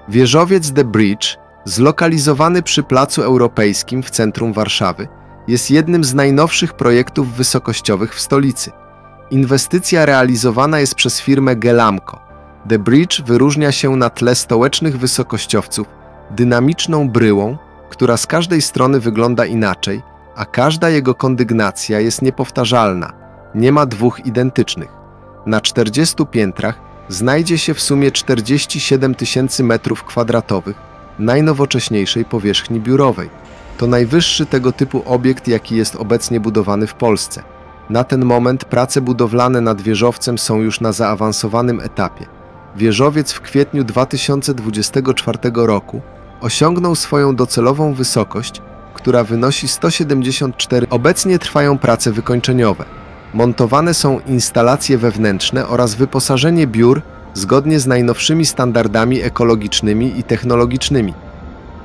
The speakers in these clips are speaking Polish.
Wieżowiec The Bridge, zlokalizowany przy Placu Europejskim w centrum Warszawy, jest jednym z najnowszych projektów wysokościowych w stolicy. Inwestycja realizowana jest przez firmę Ghelamco. The Bridge wyróżnia się na tle stołecznych wysokościowców dynamiczną bryłą, która z każdej strony wygląda inaczej, a każda jego kondygnacja jest niepowtarzalna. Nie ma dwóch identycznych. Na 40 piętrach znajdzie się w sumie 47 000 m2 najnowocześniejszej powierzchni biurowej. To najwyższy tego typu obiekt, jaki jest obecnie budowany w Polsce. Na ten moment prace budowlane nad wieżowcem są już na zaawansowanym etapie. Wieżowiec w kwietniu 2024 roku osiągnął swoją docelową wysokość, która wynosi 174. Obecnie trwają prace wykończeniowe. Montowane są instalacje wewnętrzne oraz wyposażenie biur zgodnie z najnowszymi standardami ekologicznymi i technologicznymi.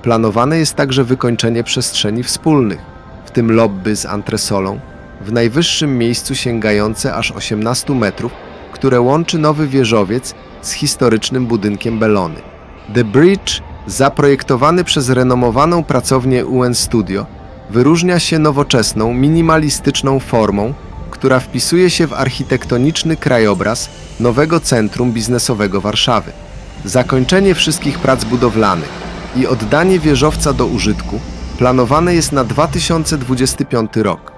Planowane jest także wykończenie przestrzeni wspólnych, w tym lobby z antresolą, w najwyższym miejscu sięgające aż 18 metrów, które łączy nowy wieżowiec z historycznym budynkiem Belony. The Bridge, zaprojektowany przez renomowaną pracownię UN Studio, wyróżnia się nowoczesną, minimalistyczną formą, która wpisuje się w architektoniczny krajobraz nowego centrum biznesowego Warszawy. Zakończenie wszystkich prac budowlanych i oddanie wieżowca do użytku planowane jest na 2025 rok.